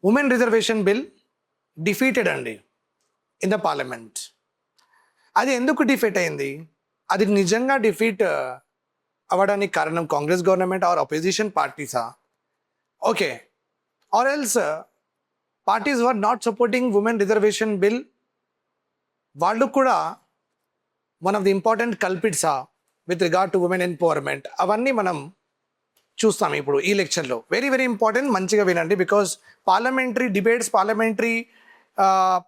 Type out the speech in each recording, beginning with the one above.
Women reservation bill defeated అండి in the parliament. అది ఎందుకు డిఫీట్ అయింది? అది నిజంగా డిఫీట్ అవ్వడానికి కారణం కాంగ్రెస్ గవర్నమెంట్ ఆర్ అపోజిషన్ పార్టీసా? Okay, or else parties were not supporting women reservation bill, వాళ్ళు కూడా వన్ ఆఫ్ ది ఇంపార్టెంట్ కల్పిట్సా with regard to women empowerment? అవన్నీ మనం చూస్తాం ఇప్పుడు ఈ లెక్చర్లో. వెరీ వెరీ ఇంపార్టెంట్, మంచిగా వినండి. బికాస్ పార్లమెంటరీ డిబేట్స్,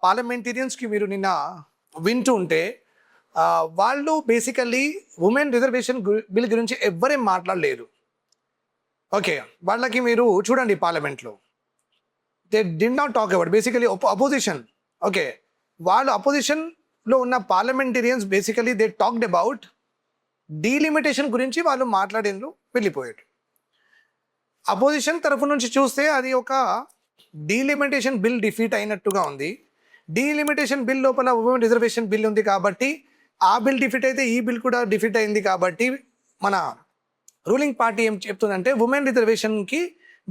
పార్లమెంటేరియన్స్కి మీరు నిన్న వింటూ ఉంటే వాళ్ళు బేసికల్లీ ఉమెన్ రిజర్వేషన్ బిల్ గురించి ఎవ్వరేం మాట్లాడలేదు. ఓకే, వాళ్ళకి మీరు చూడండి పార్లమెంట్లో they did not talk about basically opposition. Okay, వాళ్ళు అపోజిషన్లో ఉన్న parliamentarians basically they talked about delimitation గురించి వాళ్ళు మాట్లాడేందుకు వెళ్ళిపోయారు. అపోజిషన్ తరఫు నుంచి చూస్తే అది ఒక డీలిమిటేషన్ బిల్ డిఫీట్ అయినట్టుగా ఉంది. డీలిమిటేషన్ బిల్ లోపల ఉమెన్ రిజర్వేషన్ బిల్ ఉంది కాబట్టి ఆ బిల్ డిఫీట్ అయితే ఈ బిల్ కూడా డిఫీట్ అయింది కాబట్టి మన రూలింగ్ పార్టీ ఏం చెప్తుందంటే ఉమెన్ రిజర్వేషన్కి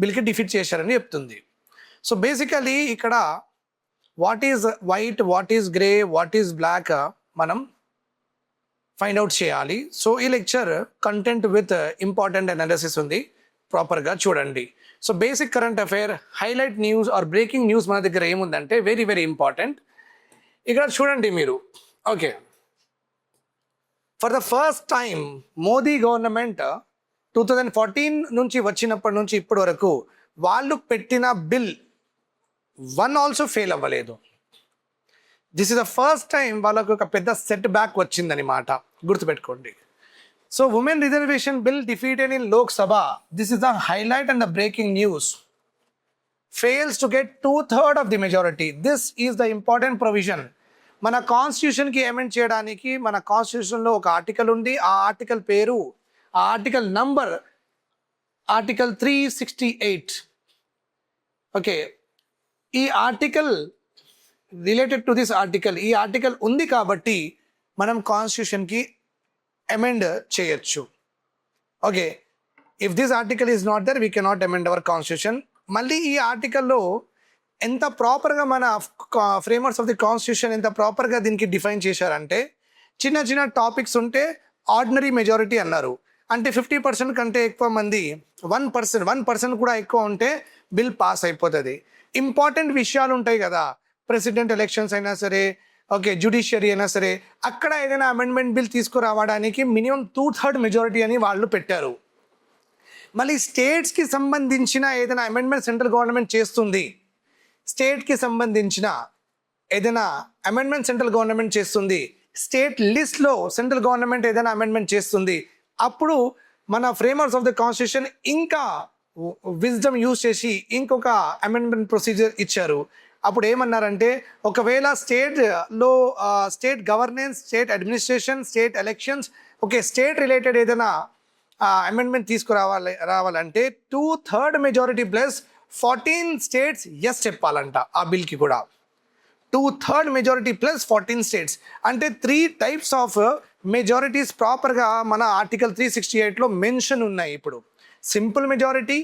బిల్కి డిఫీట్ చేశారని చెప్తుంది. సో బేసికలీ ఇక్కడ what is white, what is grey, what is black మనం ఫైండ్ అవుట్ చేయాలి. సో ఈ lecture content with important analysis ఉంది, ప్రాపర్గా చూడండి. So basic current affair, highlight news or breaking news మన దగ్గర ఏముందంటే వెరీ వెరీ ఇంపార్టెంట్. ఇక్కడ చూడండి మీరు. Okay, for the first time Modi government 2014 నుంచి వచ్చినప్పటి నుంచి ఇప్పటి వరకు వాళ్ళు పెట్టిన బిల్ వన్ ఆల్సో ఫెయిల్ అవ్వలేదు. This is the first time వాళ్ళకు ఒక పెద్ద సెట్ బ్యాక్ వచ్చిందని మాట గుర్తుపెట్టుకోండి. So women reservation bill defeated in Lok Sabha. This is the highlight and the breaking news. Fails to get 2/3 of the majority. This is the important provision. మన కాన్స్టిట్యూషన్కి amend చేయడానికి మన కాన్స్టిట్యూషన్లో ఒక ఆర్టికల్ ఉంది. ఆ ఆర్టికల్ పేరు, ఆ ఆర్టికల్ నంబర్ ఆర్టికల్ 368. ఓకే, ఈ article related to this article, ఈ ఆర్టికల్ ఉంది కాబట్టి మనం కాన్స్టిట్యూషన్కి అమెండ్ చేయొచ్చు. Okay, if this article is not there we cannot amend our constitution. మళ్ళీ ఈ ఆర్టికల్లో ఎంత ప్రాపర్గా మన ఫ్రేమర్స్ ఆఫ్ ది కాన్స్టిట్యూషన్ ఎంత ప్రాపర్గా దీనికి డిఫైన్ చేశారంటే, చిన్న చిన్న టాపిక్స్ ఉంటే ఆర్డినరీ మెజారిటీ అన్నారు. అంటే 50% కంటే ఎక్కువ మంది, 1% కూడా ఎక్కువ ఉంటే బిల్ పాస్ అయిపోతుంది. ఇంపార్టెంట్ విషయాలు ఉంటాయి కదా, ప్రెసిడెంట్ ఎలక్షన్స్ అయినా సరే, ఓకే, జ్యుడిషియరీ అయినా సరే, అక్కడ ఏదైనా అమెండ్మెంట్ బిల్ తీసుకురావడానికి మినిమం 2/3 మెజారిటీ అని వాళ్ళు పెట్టారు. మళ్ళీ స్టేట్స్కి సంబంధించిన ఏదైనా అమెండ్మెంట్ సెంట్రల్ గవర్నమెంట్ చేస్తుంది, స్టేట్కి సంబంధించిన ఏదైనా అమెండ్మెంట్ సెంట్రల్ గవర్నమెంట్ చేస్తుంది, స్టేట్ లిస్ట్లో సెంట్రల్ గవర్నమెంట్ ఏదైనా అమెండ్మెంట్ చేస్తుంది, అప్పుడు మన ఫ్రేమర్స్ ఆఫ్ ద కాన్స్టిట్యూషన్ ఇంకా విజ్డమ్ యూజ్ చేసి ఇంకొక అమెండ్మెంట్ ప్రొసీజర్ ఇచ్చారు. అప్పుడు ఏమన్నారంటే, ఒకవేళ స్టేట్లో state governance, state administration, state elections, okay, state related ఏదైనా అమెండ్మెంట్ రావాలంటే 2/3 మెజారిటీ ప్లస్ 14 స్టేట్స్ ఎస్ చెప్పాలంట ఆ బిల్కి కూడా. 2/3 మెజారిటీ ప్లస్ 14 స్టేట్స్ అంటే 3 types ఆఫ్ మెజారిటీస్ ప్రాపర్గా మన ఆర్టికల్ 368లో మెన్షన్ ఉన్నాయి. ఇప్పుడు simple majority,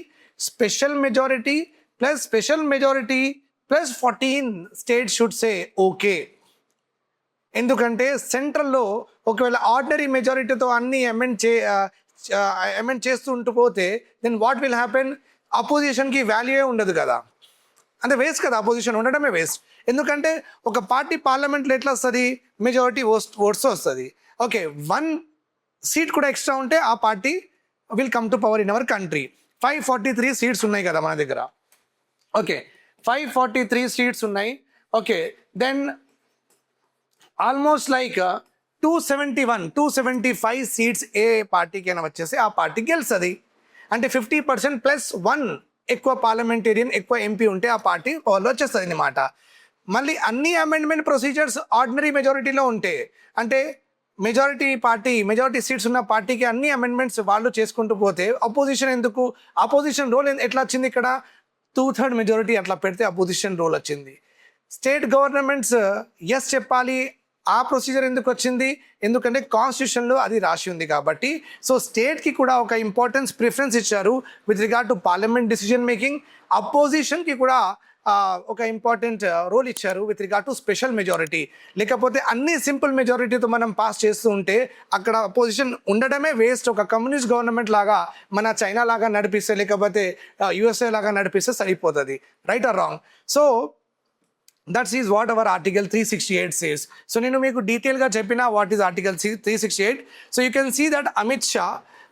special majority plus special majority plus 14 states should say okay. ఎందుకంటే సెంట్రల్లో ఒకవేళ ఆర్డినరీ మెజారిటీతో అన్ని అమెండ్ చేస్తూ ఉంటూ పోతే దెన్ వాట్ విల్ హ్యాపెన్? అపోజిషన్కి వాల్యూయే ఉండదు కదా, అంటే వేస్ట్ కదా, అపోజిషన్ ఉండడమే వేస్ట్. ఎందుకంటే ఒక పార్టీ పార్లమెంట్లో ఎట్లా వస్తుంది? మెజారిటీ ఓట్స్ వస్తుంది. ఓకే, 1 సీట్ కూడా ఎక్స్ట్రా ఉంటే ఆ పార్టీ will come to power in our country. 543 seats ఉన్నాయి కదా మన దగ్గర. ఓకే, 543 సీట్స్ ఉన్నాయి. Okay, then almost like 275 seats ఏ పార్టీకైనా వచ్చేసి ఆ పార్టీ గెలుస్తుంది. అంటే 50% ప్లస్ 1 ఎక్కువ పార్లమెంటేరియన్, ఎక్కువ ఎంపీ ఉంటే ఆ పార్టీ పవర్లో వచ్చేస్తుంది అన్నమాట. మళ్ళీ అన్ని అమెండ్మెంట్ ప్రొసీజర్స్ ఆర్డినరీ మెజారిటీలో ఉంటే, అంటే మెజారిటీ సీట్స్ ఉన్న పార్టీకి అన్ని అమెండ్మెంట్స్ వాళ్ళు చేసుకుంటూ పోతే అపోజిషన్ ఎందుకు? అపోజిషన్ రోల్ ఎట్లా వచ్చింది ఇక్కడ? 2/3 మెజారిటీ అట్లా పెడితే అపోజిషన్ రోల్ వచ్చింది. స్టేట్ గవర్నమెంట్స్ ఎస్ చెప్పాలి, ఆ ప్రొసీజర్ ఎందుకు వచ్చింది? ఎందుకంటే కాన్స్టిట్యూషన్లో అది రాసి ఉంది కాబట్టి. సో స్టేట్కి కూడా ఒక ఇంపార్టెన్స్ ప్రిఫరెన్స్ ఇచ్చారు with regard to parliament decision making. అపోజిషన్కి కూడా ఒక ఇంపార్టెంట్ రోల్ ఇచ్చారు with regard to special majority. లేకపోతే అన్ని సింపుల్ మెజారిటీతో మనం పాస్ చేస్తూ ఉంటే అక్కడ పొజిషన్ ఉండడమే వేస్ట్. ఒక కమ్యూనిస్ట్ గవర్నమెంట్ లాగా మన చైనా లాగా నడిపిస్తే లేకపోతే యుఎస్ఏ లాగా నడిపిస్తే సరిపోతుంది. Right or wrong? So that's is what our article 368 says. So నేను మీకు డీటెయిల్గా చెప్పిన what is article 368. So you can see that Amit Shah,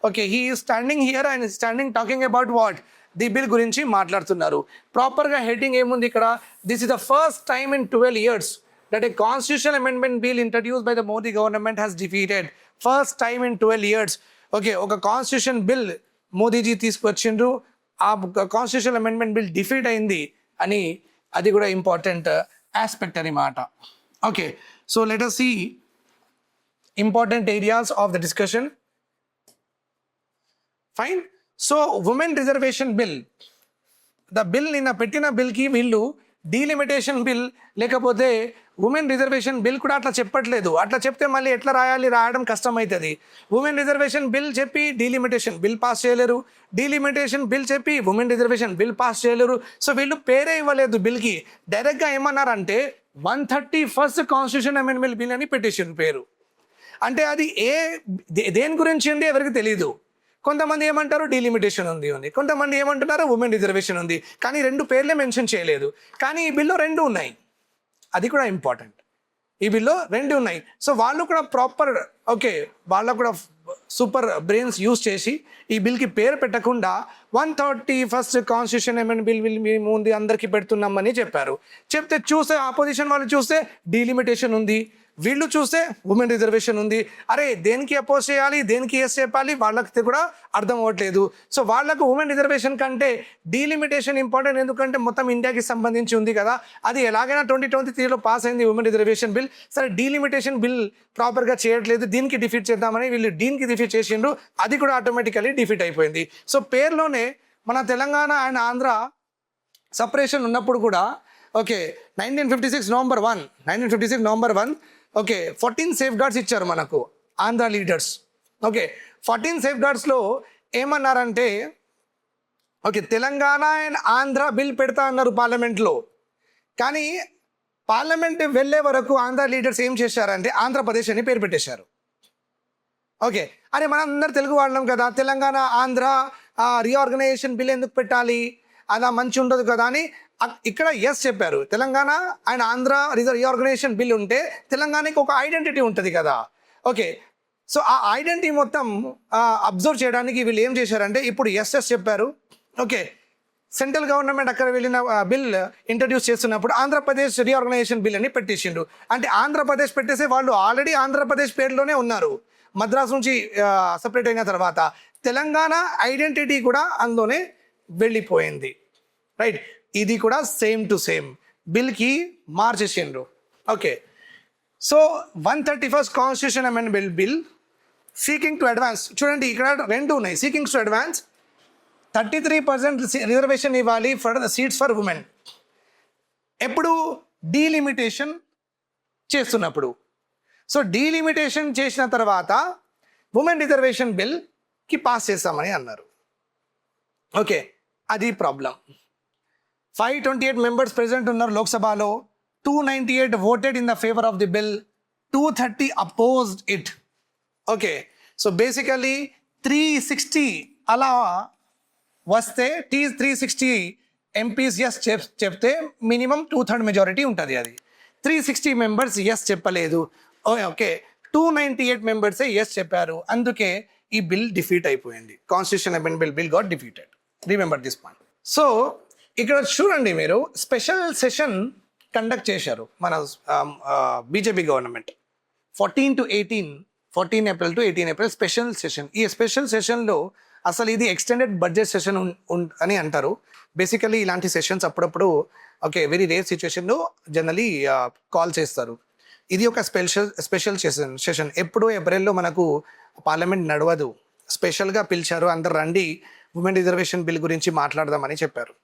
okay, he is standing here and standing talking about what the bill గురించి మాట్లాడుతున్నారు. ప్రాపర్గా heading ఏముంది ఇక్కడ? This is the first time in 12 years that a constitutional amendment bill introduced by the Modi government has defeated. First time in 12 years. Okay, ఒక constitution bill Modiji తీసుకొచ్చిండ్రు, ఆ constitution amendment bill defeat అయింది అని, అది కూడా important aspect అనమాట. Okay, so let us see important areas of the discussion. Fine. So women reservation bill, the bill నిన్న పెట్టిన బిల్కి వీళ్ళు డీలిమిటేషన్ బిల్ లేకపోతే ఉమెన్ రిజర్వేషన్ బిల్ కూడా అట్లా చెప్పట్లేదు. అట్లా చెప్తే మళ్ళీ ఎట్లా రాయడం కష్టమవుతుంది. ఉమెన్ రిజర్వేషన్ బిల్ చెప్పి డీలిమిటేషన్ బిల్ పాస్ చేయలేరు, డీలిమిటేషన్ బిల్ చెప్పి ఉమెన్ రిజర్వేషన్ బిల్ పాస్ చేయలేరు. సో వీళ్ళు పేరే ఇవ్వలేదు బిల్కి, డైరెక్ట్గా ఏమన్నారంటే 131st కాన్స్టిట్యూషన్ అమెండ్మెంట్ బిల్ అని పెట్టేసారు పేరు. అంటే అది దేని గురించి ఉంది ఎవరికి తెలియదు. కొంతమంది ఏమంటారు డీలిమిటేషన్ ఉంది, కొంతమంది ఏమంటున్నారు ఉమెన్ రిజర్వేషన్ ఉంది, కానీ రెండు పేర్లే మెన్షన్ చేయలేదు. కానీ ఈ బిల్లో రెండు ఉన్నాయి, అది కూడా ఇంపార్టెంట్. ఈ బిల్లో రెండు ఉన్నాయి. సో వాళ్ళు కూడా ప్రాపర్, ఓకే, వాళ్ళకు కూడా సూపర్ బ్రెయిన్స్ యూజ్ చేసి ఈ బిల్కి పేరు పెట్టకుండా 131st కాన్స్టిట్యూషన్ అమెండ్మెంట్ బిల్ మేము ఉంది అందరికీ పెడుతున్నామని చెప్పారు. చెప్తే చూస్తే ఆపోజిషన్ వాళ్ళు చూస్తే డీలిమిటేషన్ ఉంది, వీళ్ళు చూస్తే ఉమెన్ రిజర్వేషన్ ఉంది. అరే దేనికి అపోజ్ చేయాలి, దేనికి ఎస్ చెప్పాలి వాళ్ళకి కూడా అర్థం అవ్వట్లేదు. సో వాళ్ళకు ఉమెన్ రిజర్వేషన్ కంటే డీలిమిటేషన్ ఇంపార్టెంట్, ఎందుకంటే మొత్తం ఇండియాకి సంబంధించి ఉంది కదా. అది ఎలాగైనా 2023లో పాస్ అయింది ఉమెన్ రిజర్వేషన్ బిల్. సరే డీలిమిటేషన్ బిల్ ప్రాపర్గా చేయట్లేదు, దీనికి డిఫీట్ చేద్దామని వీళ్ళు దీనికి డిఫీట్ చేసిండ్రు, అది కూడా ఆటోమేటికలీ డిఫీట్ అయిపోయింది. సో పేరులోనే మన తెలంగాణ అండ్ ఆంధ్ర సపరేషన్ ఉన్నప్పుడు కూడా, okay, 1956 November 1 okay 14 safe guards ఇచ్చారు మనకు ఆంధ్ర లీడర్స్. ఓకే, 14 సేఫ్ గార్డ్స్లో ఏమన్నారంటే, okay, Telangana and Andhra bill పెడతా అన్నారు పార్లమెంట్లో. కానీ పార్లమెంట్ వెళ్ళే వరకు ఆంధ్ర లీడర్స్ ఏం చేశారంటే ఆంధ్రప్రదేశ్ అని పేరు పెట్టేశారు. ఓకే, అరే మనం అందరు తెలుగు వాళ్ళం కదా, తెలంగాణ ఆంధ్ర రీఆర్గనైజేషన్ బిల్ ఎందుకు పెట్టాలి, అలా మంచి ఉండదు కదా అని ఇక్కడ ఎస్ చెప్పారు. Telangana and Andhra reorganisation bill ఉంటే తెలంగాణకి ఒక ఐడెంటిటీ ఉంటుంది కదా. ఓకే, సో ఆ ఐడెంటిటీ మొత్తం అబ్జర్వ్ చేయడానికి వీళ్ళు ఏం చేశారంటే ఇప్పుడు ఎస్ చెప్పారు. ఓకే, సెంట్రల్ గవర్నమెంట్ అక్కడ వెళ్ళిన బిల్ ఇంట్రడ్యూస్ చేస్తున్నప్పుడు ఆంధ్రప్రదేశ్ రీఆర్గనైజేషన్ బిల్ అని పెట్టేసిండు. అంటే ఆంధ్రప్రదేశ్ పెట్టేసే వాళ్ళు ఆల్రెడీ ఆంధ్రప్రదేశ్ పేరులోనే ఉన్నారు. మద్రాసు నుంచి సపరేట్ అయిన తర్వాత తెలంగాణ ఐడెంటిటీ కూడా అందులోనే వెళ్ళిపోయింది. రైట్, ఇది కూడా సేమ్ టు సేమ్ బిల్కి మార్చేసిండ్రు. Okay, so 131st constitution amendment bill seeking to advance, చూడండి ఇక్కడ రెండు ఉన్నాయి. సీకింగ్స్ టు అడ్వాన్స్ 33% రిజర్వేషన్ ఇవ్వాలి for the seats for women. ఎప్పుడు డీలిమిటేషన్ చేస్తున్నప్పుడు. సో డీలిమిటేషన్ చేసిన తర్వాత ఉమెన్ రిజర్వేషన్ బిల్కి పాస్ చేస్తామని అన్నారు. ఓకే, అది ప్రాబ్లం. 528 members present ఉన్నారు లోక్సభలో, 298 voted in the favor of the bill, 230 opposed it. Okay, so basically 360 అలా వస్తే 360 ఎంపీస్ ఎస్ చెప్తే మినిమం 2/3 మెజారిటీ ఉంటుంది. అది 360 members ఎస్ చెప్పలేదు. ఓకే, 298 members ఎస్ చెప్పారు, అందుకే ఈ బిల్ డిఫీట్ అయిపోయింది. Constitution amendment bill got defeated. Remember this point. So ఇక్కడ చూడండి, మీరు స్పెషల్ సెషన్ కండక్ట్ చేశారు మన BJP government 14 April to 18 April special session. ఈ స్పెషల్ సెషన్లో అసలు ఇది ఎక్స్టెండెడ్ బడ్జెట్ సెషన్ అని అంటారు. బేసికలీ ఇలాంటి సెషన్స్ అప్పుడప్పుడు, ఓకే, వెరీ రేర్ సిచ్యువేషన్లో జనరలీ కాల్ చేస్తారు. ఇది ఒక స్పెషల్ సెషన్. ఎప్పుడో ఏప్రిల్లో మనకు పార్లమెంట్ నడవదు, స్పెషల్గా పిలిచారు, అందరు రండి ఉమెన్ రిజర్వేషన్ బిల్ గురించి మాట్లాడదామని చెప్పారు.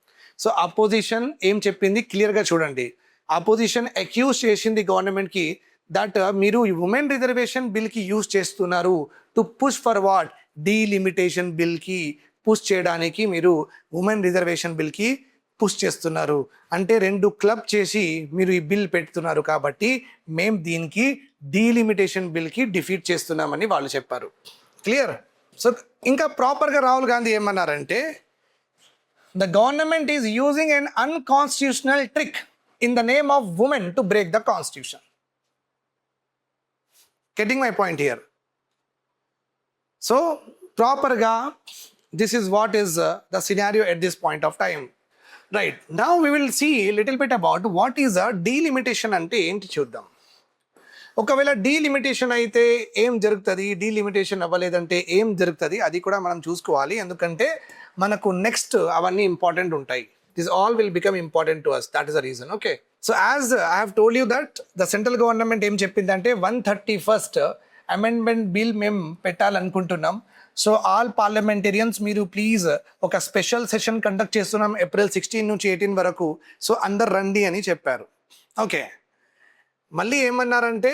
సో అపోజిషన్ ఏం చెప్పింది క్లియర్గా చూడండి. అపోజిషన్ అక్యూజ్ చేసింది గవర్నమెంట్కి దట్ మీరు ఉమెన్ రిజర్వేషన్ బిల్కి యూజ్ చేస్తున్నారు to push for what, delimitation బిల్కి పుష్ చేయడానికి మీరు ఉమెన్ రిజర్వేషన్ బిల్కి పుష్ చేస్తున్నారు. అంటే 2 క్లబ్ చేసి మీరు ఈ బిల్ పెడుతున్నారు కాబట్టి మేము దీనికి డీలిమిటేషన్ బిల్కి డిఫీట్ చేస్తున్నామని వాళ్ళు చెప్పారు. క్లియర్? సో ఇంకా ప్రాపర్గా రాహుల్ గాంధీ ఏమన్నారంటే the government is using an unconstitutional trick in the name of women to break the constitution. Getting my point here? So properga this is what is the scenario at this point of time. Right, now we will see a little bit about what is a delimitation ante enti chuddam. ఒకవేళ delimitation అయితే ఏం జరుగుతుంది, delimitation అవ్వలేదంటే ఏం జరుగుతుంది, అది కూడా మనం చూసుకోవాలి. ఎందుకంటే మనకు నెక్స్ట్ అవన్నీ ఇంపార్టెంట్ ఉంటాయి. This all will become important to us. That is the reason. Okay, so as I have told you that the central government ఏం చెప్పిందంటే 131st అమెండ్మెంట్ బిల్ మేము పెట్టాలనుకుంటున్నాం. సో ఆల్ పార్లమెంటేరియన్స్ మీరు ప్లీజ్ ఒక special session conduct చేస్తున్నాం April 16 నుంచి 18 వరకు. So అందరు రండి అని చెప్పారు. ఓకే, మళ్ళీ ఏమన్నారంటే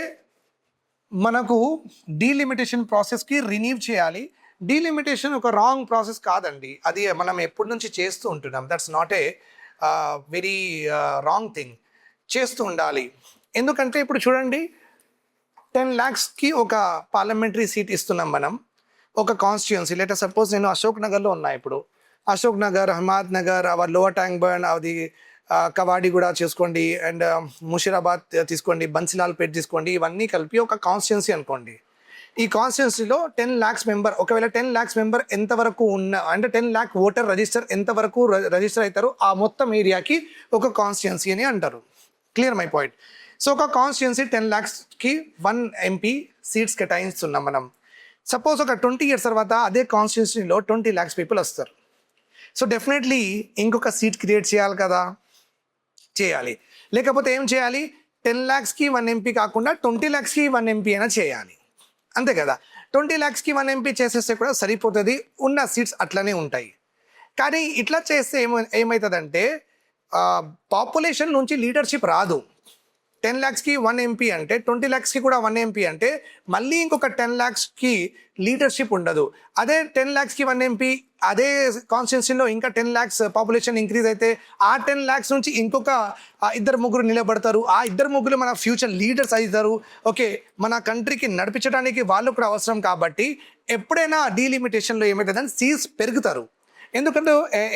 మనకు డీలిమిటేషన్ ప్రాసెస్కి రిన్యూ చేయాలి. డీలిమిటేషన్ ఒక రాంగ్ ప్రాసెస్ కాదండి, అది మనం ఎప్పటి నుంచి చేస్తూ ఉంటున్నాం. That's not a very wrong thing. చేస్తూ ఉండాలి. ఎందుకంటే ఇప్పుడు చూడండి, 10 lakhsకి ఒక పార్లమెంటరీ సీట్ ఇస్తున్నాం మనం, ఒక కాన్స్టిట్యుయెన్సీ. లెట్ సపోజ్ నేను అశోక్ నగర్లో ఉన్నా. ఇప్పుడు Ashok Nagar, Ahmed Nagar, our lower tank bund, అది కవాడి కూడా చేసుకోండి, అండ్ ముషిరాబాద్ తీసుకోండి, బన్సిలాల్పేట్ తీసుకోండి, ఇవన్నీ కలిపి ఒక కాన్స్టిట్యుయెన్సీ అనుకోండి. ఈ కాన్స్టిట్యుయెన్సీలో 10 lakhs మెంబర్, ఒకవేళ 10 lakhs మెంబర్ ఎంతవరకు ఉన్న అంటే 10 lakh ఓటర్ రిజిస్టర్ ఎంతవరకు రిజిస్టర్ అవుతారో ఆ మొత్తం ఏరియాకి ఒక కాన్స్టిట్యుయెన్సీ అని అంటారు. Clear my point? సో ఒక కాన్స్టిట్యుయెన్సీ 10 lakhsకి 1 MP సీట్స్ కేటాయిస్తున్నాం మనం. సపోజ్ ఒక 20 years తర్వాత అదే కాన్స్టిట్యుయెన్సీలో 20 lakhs పీపుల్ వస్తారు. సో డెఫినెట్లీ ఇంకొక సీట్ క్రియేట్ చేయాలి కదా, చేయాలి. లేకపోతే ఏం చేయాలి, 10 lakhsకి 1 MP కాకుండా 20 lakhsకి 1 MP అయినా చేయాలి. అంతే కదా. 20 lakhsకి 1 MP చేసేస్తే కూడా సరిపోతుంది, ఉన్న సీట్స్ అట్లనే ఉంటాయి. కానీ ఇట్లా చేస్తే ఏమవుతుందంటే పాపులేషన్ నుంచి లీడర్షిప్ రాదు. 10 lakhsకి 1 MP అంటే 20 lakhsకి కూడా 1 MP అంటే మళ్ళీ ఇంకొక 10 lakhsకి లీడర్షిప్ ఉండదు. అదే 10 lakhsకి 1 MP అదే కాన్స్టిట్యున్సీలో ఇంకా 10 lakhs పాపులేషన్ ఇంక్రీజ్ అయితే ఆ 10 lakhs నుంచి ఇంకొక 2-3 నిలబడతారు. ఆ 2-3 మన ఫ్యూచర్ లీడర్స్ అవుతారు. ఓకే, మన కంట్రీకి నడిపించడానికి వాళ్ళు కూడా అవసరం. కాబట్టి ఎప్పుడైనా డీలిమిటేషన్లో ఏమవుతుందని సీట్స్ పెరుగుతారు.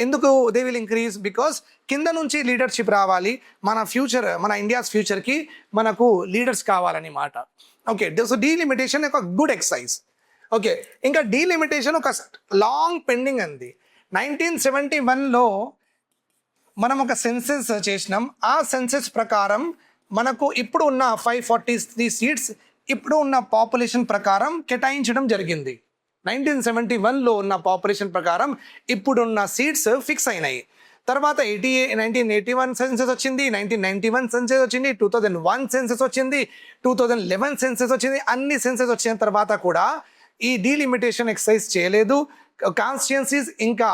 ఎందుకు దే విల్ ఇంక్రీజ్? బికాస్ కింద నుంచి లీడర్షిప్ రావాలి. మన ఫ్యూచర్, మన ఇండియాస్ ఫ్యూచర్కి మనకు లీడర్స్ కావాలని మాట. ఓకే, సో డీలిమిటేషన్ ఒక గుడ్ ఎక్సర్సైజ్. ఓకే, ఇంకా డీలిమిటేషన్ ఒక లాంగ్ పెండింగ్ అంది. 1971లో మనం ఒక సెన్సెస్ చేసినాం. ఆ సెన్సెస్ ప్రకారం మనకు ఇప్పుడు ఉన్న 543 సీట్స్ ఇప్పుడు ఉన్న పాపులేషన్ ప్రకారం కేటాయించడం జరిగింది. 1971లో ఉన్న పాపులేషన్ ప్రకారం ఇప్పుడున్న సీట్స్ ఫిక్స్ అయినాయి. తర్వాత 1981 సెన్సెస్ వచ్చింది, 1991 సెన్సెస్ వచ్చింది, 2001 సెన్సెస్ వచ్చింది, 2011 సెన్సెస్ వచ్చింది. అన్ని సెన్సెస్ వచ్చిన తర్వాత కూడా ఈ డీలిమిటేషన్ ఎక్సర్సైజ్ చేయలేదు. కాన్స్టిట్యుయెన్సీస్ ఇంకా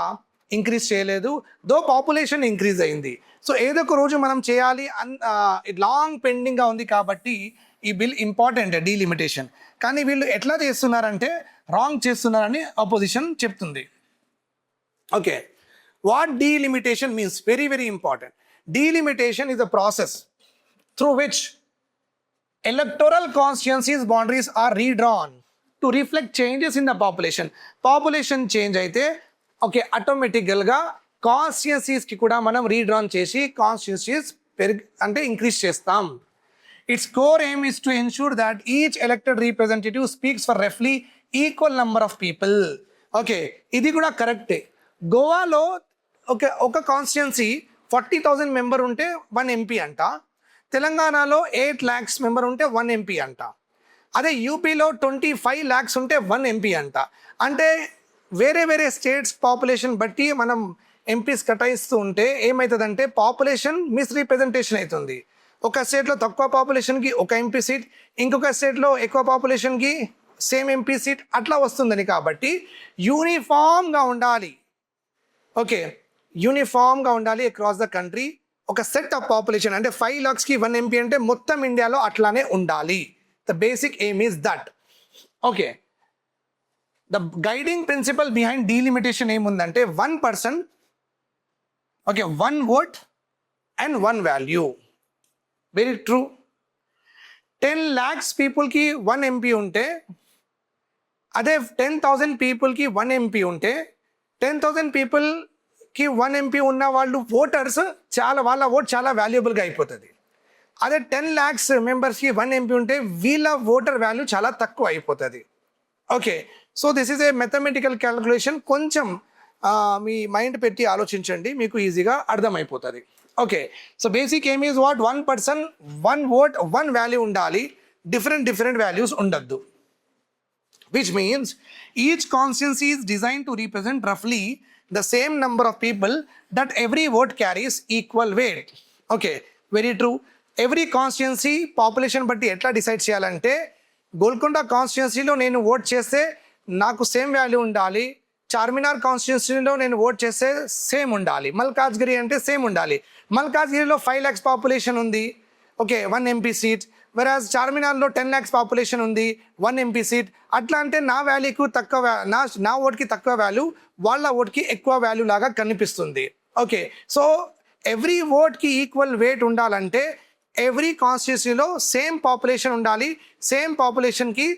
ఇంక్రీజ్ చేయలేదు, దో పాపులేషన్ ఇంక్రీజ్ అయింది. సో ఏదో ఒక రోజు మనం చేయాలి. లాంగ్ పెండింగ్గా ఉంది కాబట్టి ఈ బిల్ ఇంపార్టెంట్ డీలిమిటేషన్. కానీ వీళ్ళు ఎట్లా చేస్తున్నారంటే రాంగ్ చేస్తున్నారని అపోజిషన్ చెప్తుంది. Okay, what delimitation means? Very very important. Delimitation is a process through which electoral constituencies boundaries are redrawn to reflect changes in the population. Population change అయితే okay, ఆటోమేటికల్గా కాన్స్టిట్యున్సీస్కి కూడా మనం redrawn చేసి కాన్స్టిట్యున్సీస్ అంటే increase చేస్తాం. Its core aim is to ensure that each elected representative speaks for roughly equal number of people. Okay, ఇది కూడా కరెక్టే. గోవాలో ఒక కాన్స్టిట్యున్సీ 40,000 మెంబర్ ఉంటే 1 MP అంట. తెలంగాణలో 8 lakhs మెంబర్ ఉంటే 1 MP అంట. అదే యూపీలో 25 lakhs ఉంటే 1 MP అంట. అంటే వేరే వేరే స్టేట్స్ పాపులేషన్ బట్టి మనం ఎంపీస్ కేటాయిస్తూ ఉంటే ఏమవుతుందంటే పాపులేషన్ మిస్రీప్రజెంటేషన్ అవుతుంది. ఒక స్టేట్లో తక్కువ పాపులేషన్కి ఒక MP సీట్, ఇంకొక స్టేట్లో ఎక్కువ పాపులేషన్కి సేమ్ MP సీట్ అట్లా వస్తుందని. కాబట్టి యూనిఫామ్గా ఉండాలి. ఓకే, యూనిఫామ్గా ఉండాలి అక్రాస్ ద కంట్రీ. ఒక సెట్ ఆఫ్ పాపులేషన్ అంటే 5 lakhsకి 1 MP అంటే మొత్తం ఇండియాలో అట్లానే ఉండాలి. The basic aim is that. Okay, the guiding principal behind delimitation ఏముందంటే 1 person Okay, 1 vote and 1 value. Very true. 10 lakhs people ki 1 MP unte, అదే 10,000 పీపుల్కి 1 MP ఉంటే 10,000 పీపుల్కి 1 MP ఉన్న వాళ్ళు ఓటర్స్ వాళ్ళ ఓట్ చాలా వాల్యుబుల్గా అయిపోతుంది. అదే 10 lakhs మెంబర్స్కి 1 MP ఉంటే వీళ్ళ ఓటర్ వాల్యూ చాలా తక్కువ అయిపోతుంది. Okay, so this is a mathematical calculation. కొంచెం మీ మైండ్ పెట్టి ఆలోచించండి, మీకు ఈజీగా అర్థమైపోతుంది. ఓకే, సో బేసిక్ ఏమ్ is what 1 person 1 vote 1 value ఉండాలి, డిఫరెంట్ వాల్యూస్ ఉండద్దు. Which means each constituency is designed to represent roughly the same number of people that every vote carries equal weight. Okay, very true. Every constituency population బట్టి ఎట్లా decide చేయాలంటే, గోల్కొండ కాన్స్టిట్యున్సీలో నేను vote చేస్తే నాకు same value ఉండాలి, చార్మినార్ కాన్స్టిట్యున్సీలో నేను ఓట్ చేస్తే సేమ్ ఉండాలి, మల్కాజ్గిరి అంటే సేమ్ ఉండాలి. మల్కాజ్గిరిలో 5 lakhs పాపులేషన్ ఉంది, ఓకే 1 MP సీట్, వెరాజ్ చార్మినార్లో 10 lakhs పాపులేషన్ ఉంది, 1 MP సీట్. అట్లా అంటే నా వాల్యూకు తక్కువ, నా ఓట్కి తక్కువ వాల్యూ, వాళ్ళ ఓట్కి ఎక్కువ వాల్యూ లాగా కనిపిస్తుంది. ఓకే, సో ఎవ్రీ ఓట్కి ఈక్వల్ వెయిట్ ఉండాలంటే ఎవ్రీ కాన్స్టిట్యూన్సీలో సేమ్ పాపులేషన్ ఉండాలి, సేమ్ పాపులేషన్కి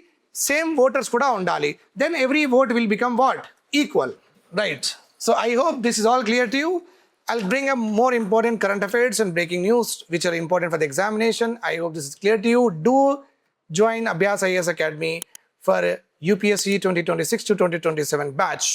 సేమ్ ఓటర్స్ కూడా ఉండాలి. Then every vote will become what equal, right? So I hope this is all clear to you. I'll bring up more important current affairs and breaking news which are important for the examination. I hope this is clear to you. Do join Abhyas IAS Academy for UPSC 2026 to 2027 batch.